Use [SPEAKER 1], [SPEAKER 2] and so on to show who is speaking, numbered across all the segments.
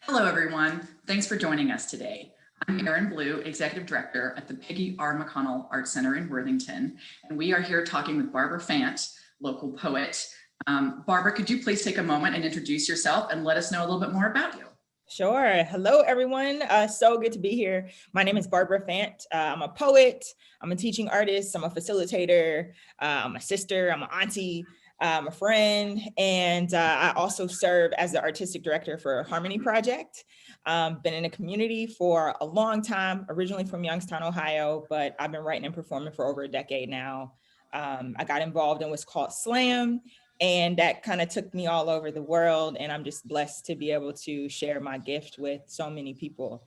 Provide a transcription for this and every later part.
[SPEAKER 1] Hello, everyone. Thanks for joining us today. I'm Erin Blue, Executive Director at the Peggy R. McConnell Art Center in Worthington, and we are here talking with Barbara Fant, local poet. Barbara, could you please take a moment and introduce yourself and let us know a little bit more about you?
[SPEAKER 2] Sure. Hello, everyone. So good to be here. My name is Barbara Fant. I'm a poet. I'm a teaching artist. I'm a facilitator. I'm a sister. I'm an auntie. I'm a friend. And I also serve as the artistic director for Harmony Project. Been in the community for a long time, originally from Youngstown, Ohio, but I've been writing and performing for over a decade now. I got involved in what's called Slam, and that kind of took me all over the world. And I'm just blessed to be able to share my gift with so many people.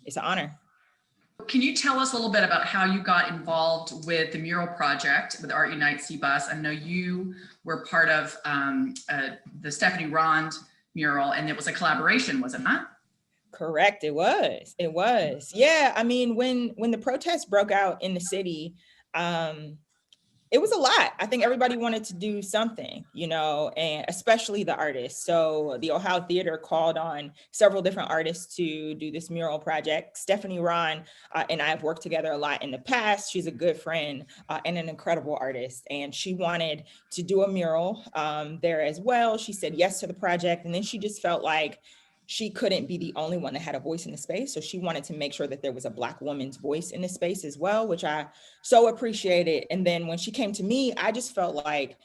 [SPEAKER 2] It's an honor.
[SPEAKER 1] Can you tell us a little bit about how you got involved with the mural project with Art Unite C-Bus? I know you were part of the Stephanie Rond mural, and it was a collaboration, was it not?
[SPEAKER 2] Correct. It was. It was. Yeah. I mean, when the protests broke out in the city, um, it was a lot. I think everybody wanted to do something, and especially the artists. So the Ohio Theater called on several different artists to do this mural project. Stephanie Ron and I have worked together a lot in the past. She's a good friend and an incredible artist. And she wanted to do a mural there as well. She said yes to the project. And then she just felt like she couldn't be the only one that had a voice in the space. So she wanted to make sure that there was a Black woman's voice in the space as well, which I so appreciated. And then when she came to me, I just felt like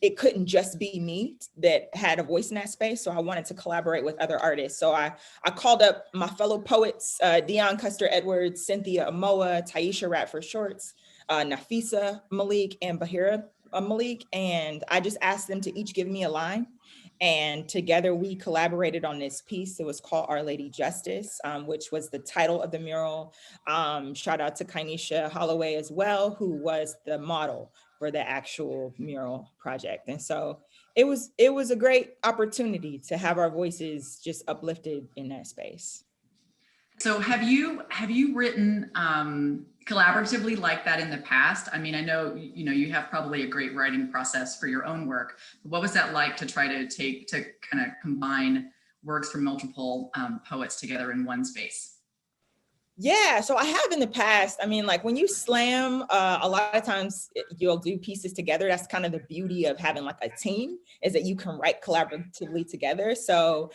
[SPEAKER 2] it couldn't just be me that had a voice in that space. So I wanted to collaborate with other artists. So I called up my fellow poets, Dion Custer Edwards, Cynthia Amoa, Taisha Radford Shorts, Nafisa Malik, and Bahira Malik. And I just asked them to each give me a line. And together we collaborated on this piece. It was called Our Lady Justice, which was the title of the mural. Shout out to Kainisha Holloway as well, who was the model for the actual mural project. And so it was a great opportunity to have our voices just uplifted in that space.
[SPEAKER 1] So have you written collaboratively like that in the past? I mean, I know you have probably a great writing process for your own work. But what was that like to try to kind of combine works from multiple poets together in one space?
[SPEAKER 2] Yeah, so I have in the past. I mean, like when you slam, a lot of times you'll do pieces together. That's kind of the beauty of having like a team, is that you can write collaboratively together. So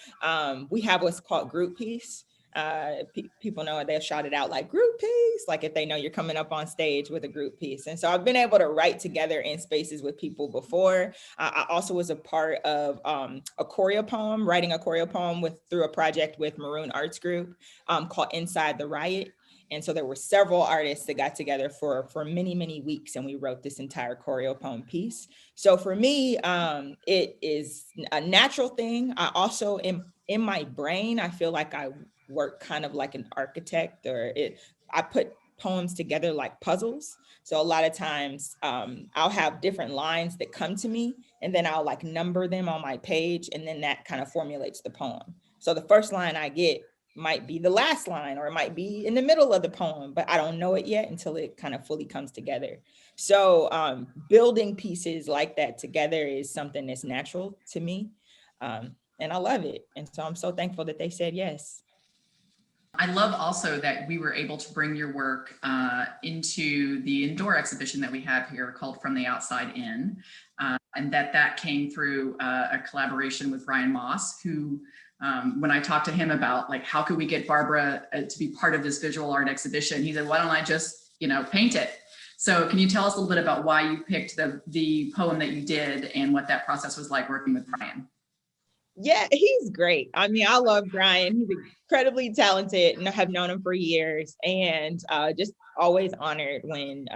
[SPEAKER 2] we have what's called group piece. People know it, they'll shout it out like group piece, like if they know you're coming up on stage with a group piece. And so I've been able to write together in spaces with people before. I also was a part of a choreo poem, writing a choreo poem through a project with Maroon Arts Group called Inside the Riot. And so there were several artists that got together for many weeks, and we wrote this entire choreo poem piece. So for me, it is a natural thing. I also am in my brain. I feel like I work kind of like an architect, I put poems together like puzzles. So a lot of times I'll have different lines that come to me, and then I'll like number them on my page, and then that kind of formulates the poem. So the first line I get might be the last line, or it might be in the middle of the poem, but I don't know it yet until it kind of fully comes together. So building pieces like that together is something that's natural to me. And I love it. And so I'm so thankful that they said yes.
[SPEAKER 1] I love also that we were able to bring your work into the indoor exhibition that we have here called From the Outside In, and that came through a collaboration with Ryan Moss, who, when I talked to him about like, how could we get Barbara to be part of this visual art exhibition, he said, why don't I just, paint it? So can you tell us a little bit about why you picked the poem that you did and what that process was like working with Ryan?
[SPEAKER 2] Yeah, he's great. I mean, I love Brian. He's incredibly talented, and I have known him for years, and just always honored when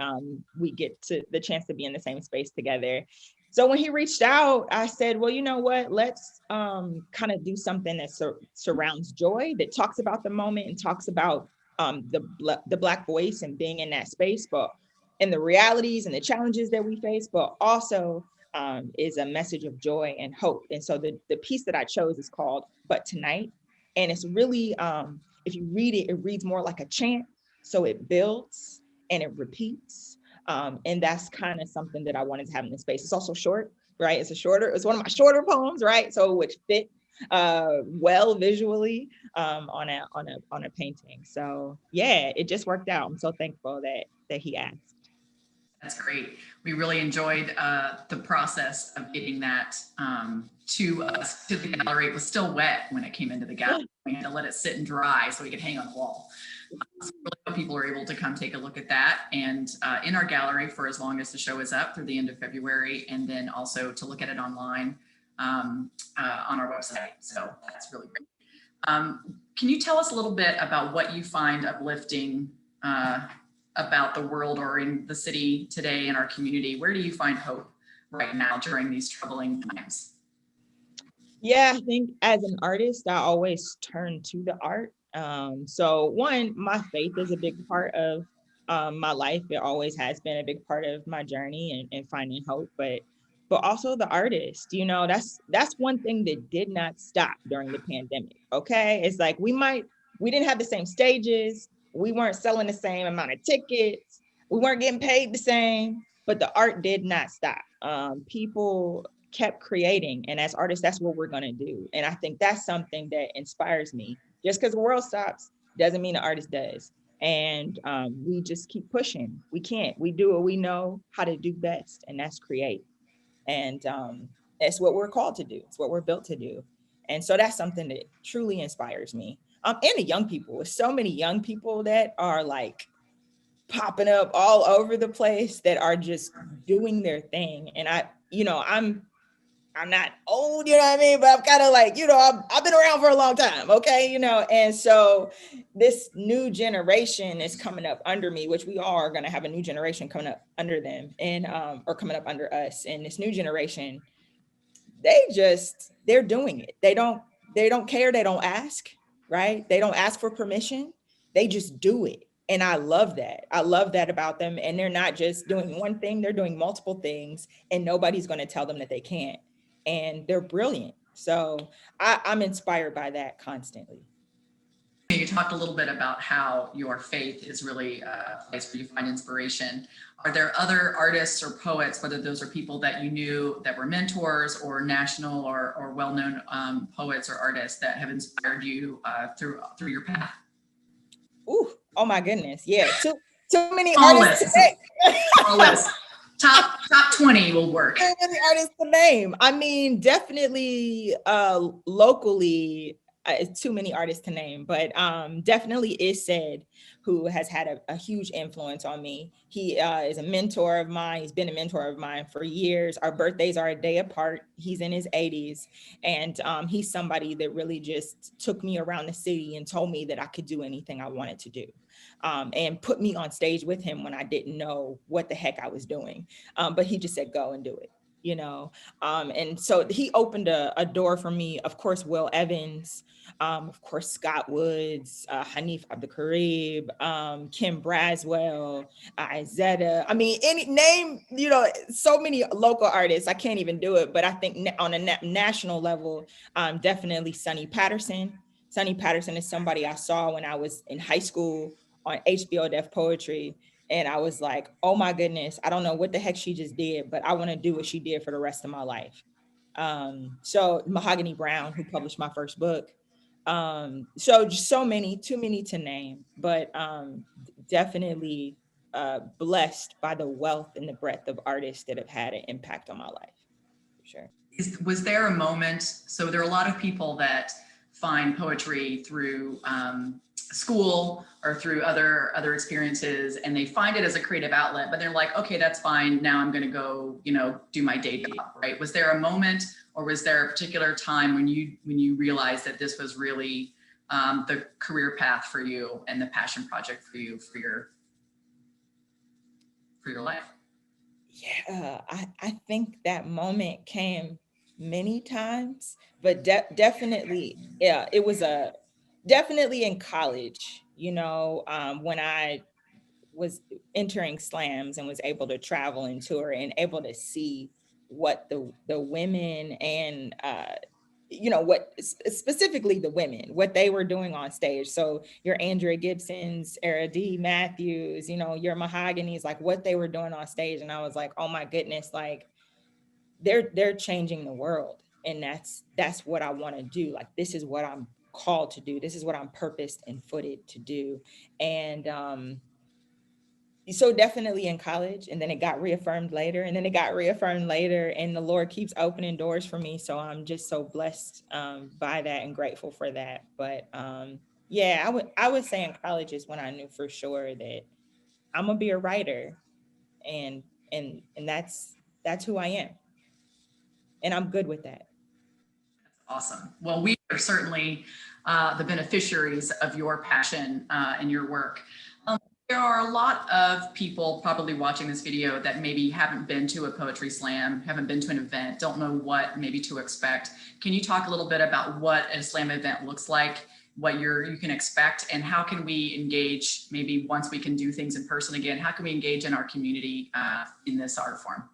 [SPEAKER 2] we get to the chance to be in the same space together. So when he reached out, I said, well, you know what? Let's kind of do something that surrounds joy, that talks about the moment and talks about the Black voice and being in that space, but and the realities and the challenges that we face, but also is a message of joy and hope. And so the piece that I chose is called But Tonight. And it's really, if you read it, it reads more like a chant. So it builds and it repeats. And that's kind of something that I wanted to have in the space. It's also short, right? It's one of my shorter poems, right? So which fit well visually on a painting. So yeah, it just worked out. I'm so thankful that he asked.
[SPEAKER 1] That's great. We really enjoyed the process of getting that to us, to the gallery. It was still wet when it came into the gallery. We had to let it sit and dry so we could hang on the wall. So really hope people are able to come take a look at that, and in our gallery for as long as the show is up through the end of February, and then also to look at it online on our website. So that's really great. Can you tell us a little bit about what you find uplifting about the world or in the city today in our community? Where do you find hope right now during these troubling times?
[SPEAKER 2] Yeah, I think as an artist, I always turn to the art. So one, my faith is a big part of my life. It always has been a big part of my journey and finding hope, but also the artist, that's one thing that did not stop during the pandemic. Okay. It's like we didn't have the same stages, we weren't selling the same amount of tickets, we weren't getting paid the same, but the art did not stop. People kept creating, and as artists, that's what we're going to do. And I think that's something that inspires me. Just because the world stops doesn't mean the artist does. And we just keep pushing. We do what we know how to do best, and that's create. And it's what we're called to do. It's what we're built to do. And so that's something that truly inspires me. And the young people, with so many young people that are like popping up all over the place, that are just doing their thing. And I'm not old, you know what I mean? But I'm kind of like, I've been around for a long time, okay? And so this new generation is coming up under me, which we are going to have a new generation coming up under them, and or coming up under us. And this new generation, they're doing it. They don't care. They don't ask, right? They don't ask for permission. They just do it. And I love that. I love that about them. And they're not just doing one thing, they're doing multiple things, and nobody's going to tell them that they can't. And they're brilliant. So I'm inspired by that constantly.
[SPEAKER 1] You talked a little bit about how your faith is really a place where you find inspiration. Are there other artists or poets, whether those are people that you knew that were mentors, or national or well-known poets or artists that have inspired you through your path?
[SPEAKER 2] Ooh, oh my goodness. Yeah. Too many
[SPEAKER 1] Small
[SPEAKER 2] artists
[SPEAKER 1] list.
[SPEAKER 2] today.
[SPEAKER 1] Small list. Top 20 will work.
[SPEAKER 2] Too many artists to name. I mean, definitely locally, it's too many artists to name, but definitely is said, who has had a huge influence on me. He is a mentor of mine. He's been a mentor of mine for years. Our birthdays are a day apart. He's in his 80s, and he's somebody that really just took me around the city and told me that I could do anything I wanted to do, and put me on stage with him when I didn't know what the heck I was doing. But he just said, go and do it. And so he opened a door for me. Of course, Will Evans, of course, Scott Woods, Hanif Abdulkarib, Kim Braswell, Izetta. I mean, any name, so many local artists. I can't even do it, but I think on a national level, definitely Sonny Patterson. Sonny Patterson is somebody I saw when I was in high school on HBO Def Poetry. And I was like, oh my goodness, I don't know what the heck she just did, but I want to do what she did for the rest of my life. So Mahogany Brown, who published my first book. So just too many to name, but definitely blessed by the wealth and the breadth of artists that have had an impact on my life, for sure.
[SPEAKER 1] Was there a moment? So there are a lot of people that find poetry through school or through other experiences, and they find it as a creative outlet, but they're like, okay, that's fine. Now I'm going to go, do my day job, right? Was there a moment, or was there a particular time when you realized that this was really the career path for you and the passion project for you for your life?
[SPEAKER 2] Yeah, I think that moment came many times, but definitely, yeah, it was definitely in college, when I was entering slams and was able to travel and tour and able to see what the women and what specifically the women, what they were doing on stage. So your Andrea Gibsons, Era D Matthews, your Mahogany's, like what they were doing on stage. And I was like, oh my goodness, like they're changing the world. And that's what I want to do. Like, this is what I'm called to do. This is what I'm purposed and footed to do. And so definitely in college, and then it got reaffirmed later, and then it got reaffirmed later, and the Lord keeps opening doors for me. So I'm just so blessed by that and grateful for that. But yeah, I would say in college is when I knew for sure that I'm gonna be a writer, and that's who I am, and I'm good with that.
[SPEAKER 1] Awesome. Well, we are certainly the beneficiaries of your passion and your work. There are a lot of people probably watching this video that maybe haven't been to a poetry slam, haven't been to an event, don't know what maybe to expect. Can you talk a little bit about what a slam event looks like, what you can expect, and how can we engage, maybe once we can do things in person again, how can we engage in our community in this art form?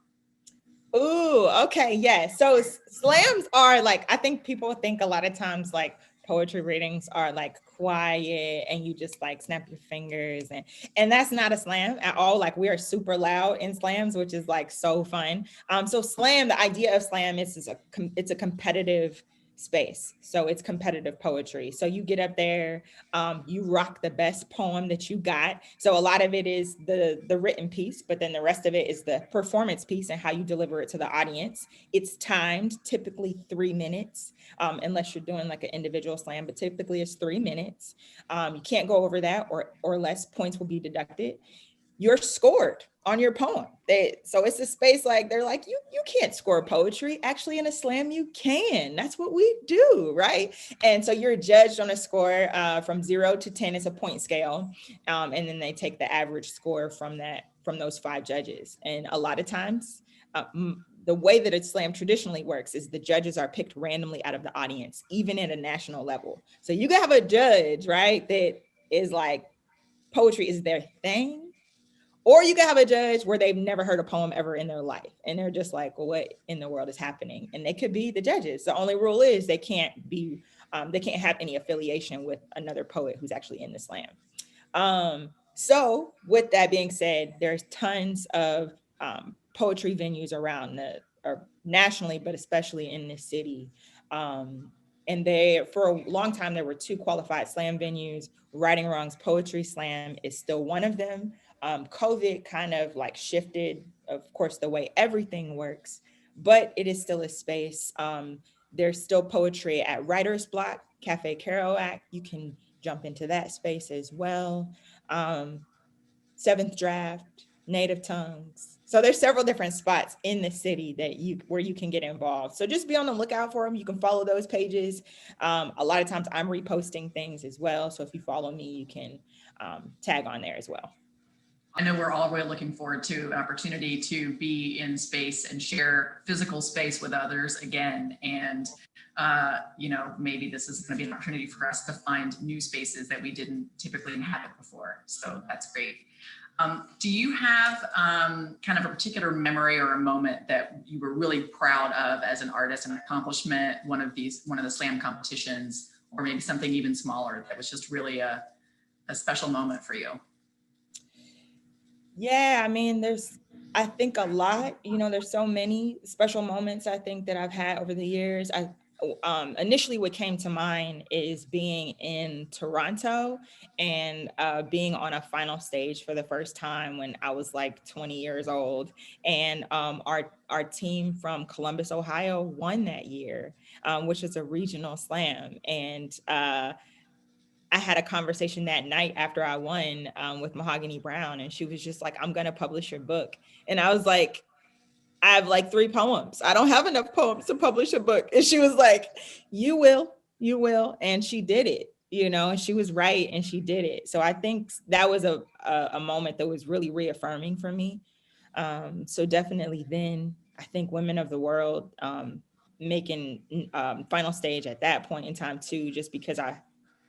[SPEAKER 2] Ooh, okay, yeah. So slams are like, I think people think a lot of times like poetry readings are like quiet and you just like snap your fingers, and that's not a slam at all. Like, we are super loud in slams, which is like so fun. So slam, the idea of slam is it's a competitive space. So it's competitive poetry. So you get up there, you rock the best poem that you got. So a lot of it is the written piece, but then the rest of it is the performance piece and how you deliver it to the audience. It's timed, typically 3 minutes, unless you're doing like an individual slam, but typically it's 3 minutes. You can't go over that, or less points will be deducted. You're scored on your poem. So it's a space like, they're like, you can't score poetry. Actually, in a slam, you can. That's what we do, right? And so you're judged on a score from 0 to 10. It's a point scale, and then they take the average score from those 5 judges. And a lot of times, the way that a slam traditionally works is the judges are picked randomly out of the audience, even at a national level. So you can have a judge, right, that is like, poetry is their thing. Or you can have a judge where they've never heard a poem ever in their life, and they're just like, well, what in the world is happening? And they could be the judges. The only rule is they can't have any affiliation with another poet who's actually in the slam. So with that being said, there's tons of poetry venues around or nationally, but especially in this city. And for a long time, there were 2 qualified slam venues. Writing Wrongs Poetry Slam is still one of them. COVID kind of like shifted, of course, the way everything works, but it is still a space. There's still poetry at Writer's Block, Cafe Kerouac. You can jump into that space as well. Seventh Draft, Native Tongues. So there's several different spots in the city where you can get involved. So just be on the lookout for them. You can follow those pages. A lot of times I'm reposting things as well. So if you follow me, you can tag on there as well.
[SPEAKER 1] I know we're all really looking forward to an opportunity to be in space and share physical space with others again. And, maybe this is going to be an opportunity for us to find new spaces that we didn't typically inhabit before. So that's great. Do you have kind of a particular memory or a moment that you were really proud of as an artist, an accomplishment, one of the slam competitions, or maybe something even smaller that was just really a special moment for you?
[SPEAKER 2] Yeah, I mean, I think a lot, there's so many special moments I think that I've had over the years. Initially what came to mind is being in Toronto and being on a final stage for the first time when I was like 20 years old. And our team from Columbus, Ohio won that year, which is a regional slam. And I had a conversation that night after I won with Mahogany Brown, and she was just like, I'm going to publish your book. And I was like, I have like 3 poems. I don't have enough poems to publish a book. And she was like, you will. And she did it, and she was right. And she did it. So I think that was a moment that was really reaffirming for me. So definitely then I think Women of the World making final stage at that point in time too, just because I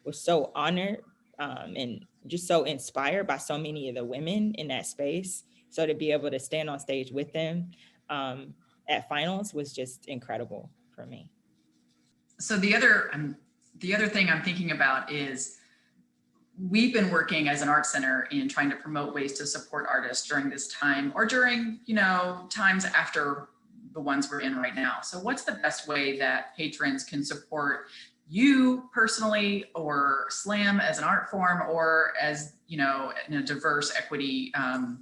[SPEAKER 2] was so honored and just so inspired by so many of the women in that space. So to be able to stand on stage with them at finals was just incredible for me.
[SPEAKER 1] So the other thing I'm thinking about is we've been working as an art center in trying to promote ways to support artists during this time, or during, times after the ones we're in right now. So what's the best way that patrons can support you personally, or SLAM as an art form, or as, you know, in a diverse equity kind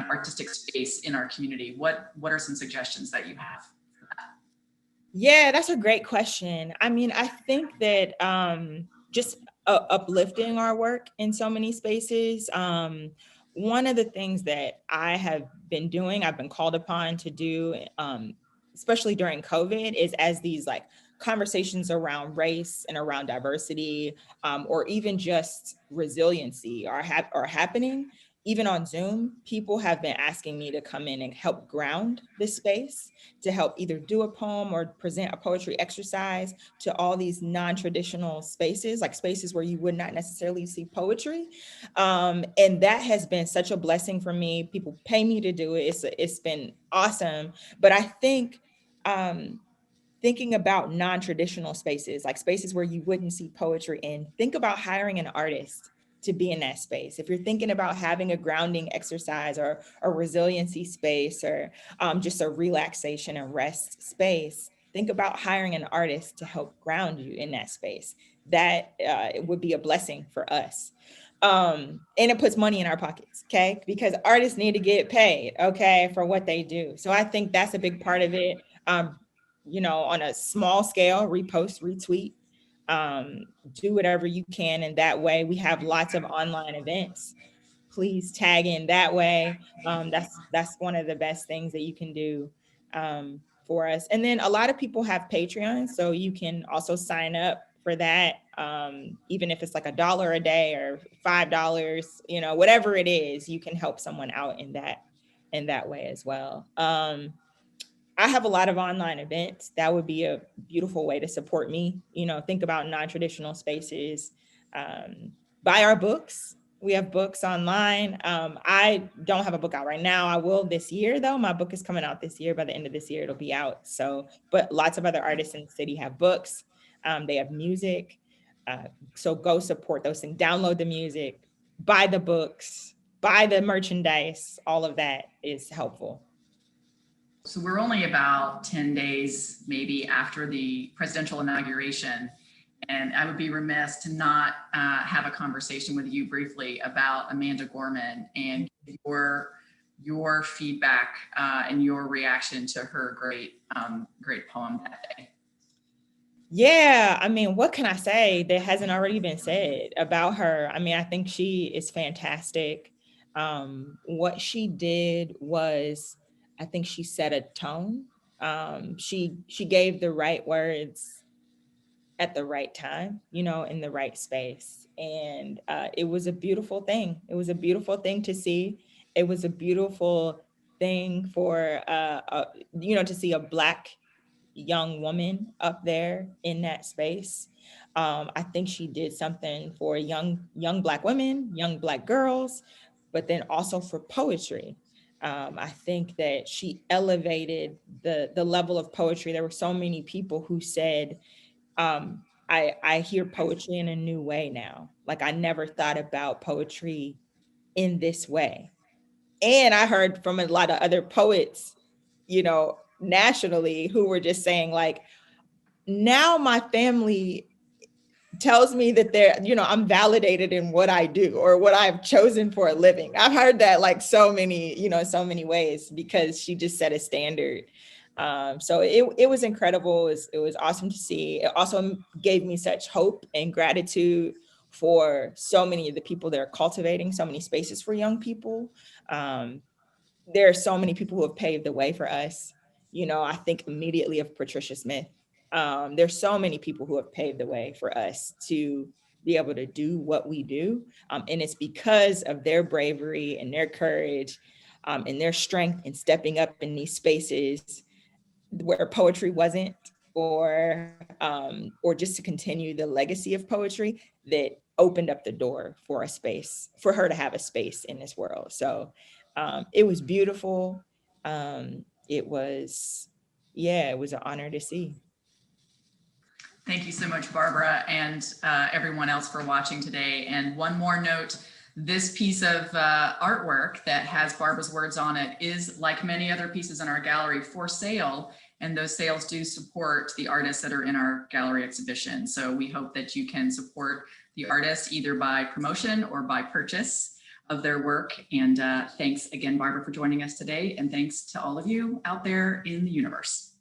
[SPEAKER 1] of artistic space in our community? What are some suggestions that you have?
[SPEAKER 2] Yeah, that's a great question. I mean, I think that just uplifting our work in so many spaces. One of the things that I have been doing, I've been called upon to do, especially during COVID, is as these like conversations around race and around diversity, or even just resiliency are happening. Even on Zoom, people have been asking me to come in and help ground this space, to help either do a poem or present a poetry exercise to all these non-traditional spaces, like spaces where you would not necessarily see poetry. And that has been such a blessing for me. People pay me to do it. It's been awesome. But I think thinking about non-traditional spaces, like spaces where you wouldn't see poetry in, think about hiring an artist to be in that space. If you're thinking about having a grounding exercise or a resiliency space, or just a relaxation and rest space, think about hiring an artist to help ground you in that space. That it would be a blessing for us. And it puts money in our pockets, okay? Because artists need to get paid, okay, for what they do. So I think that's a big part of it. You know, on a small scale, repost, retweet, do whatever you can in that way. We have lots of online events. Please tag in that way. That's one of the best things that you can do for us. And then a lot of people have Patreon, so you can also sign up for that. Even if it's like $1 a day or $5, you know, whatever it is, you can help someone out in that way as well. I have a lot of online events. That would be a beautiful way to support me. You know, think about non-traditional spaces. Buy our books. We have books online. I don't have a book out right now. I will this year, though. My book is coming out this year. By the end of this year, it'll be out. So, but lots of other artists in the city have books. They have music. So go support those things. Download the music, buy the books, buy the merchandise. All of that is helpful.
[SPEAKER 1] So we're only about 10 days maybe after the presidential inauguration, and I would be remiss to not have a conversation with you briefly about Amanda Gorman and your feedback and your reaction to her great poem that day.
[SPEAKER 2] Yeah, I mean, what can I say that hasn't already been said about her? I mean, I think she is fantastic. What she did was, I think she set a tone. She gave the right words at the right time, you know, in the right space, and it was a beautiful thing. It was a beautiful thing to see. It was a beautiful thing for you know, to see a Black young woman up there in that space. I think she did something for young Black women, young Black girls, but then also for poetry. I think that she elevated the level of poetry. There were so many people who said, I hear poetry in a new way now. Like, I never thought about poetry in this way. And I heard from a lot of other poets, you know, nationally, who were just saying like, now my family tells me that they're, you know, I'm validated in what I do or what I've chosen for a living. I've heard that like so many, you know, so many ways, because she just set a standard. So it was incredible. It was awesome to see. It also gave me such hope and gratitude for so many of the people that are cultivating so many spaces for young people. There are so many people who have paved the way for us. You know, I think immediately of Patricia Smith. There's so many people who have paved the way for us to be able to do what we do. And it's because of their bravery and their courage, and their strength in stepping up in these spaces where poetry wasn't, or just to continue the legacy of poetry, that opened up the door for a space for her to have a space in this world. So it was beautiful. It was, yeah, it was an honor to see.
[SPEAKER 1] Thank you so much, Barbara, and everyone else for watching today. And one more note this piece of artwork that has Barbara's words on it is, like many other pieces in our gallery, for sale. And those sales do support the artists that are in our gallery exhibition. So we hope that you can support the artist either by promotion or by purchase of their work. And thanks again, Barbara, for joining us today. And thanks to all of you out there in the universe.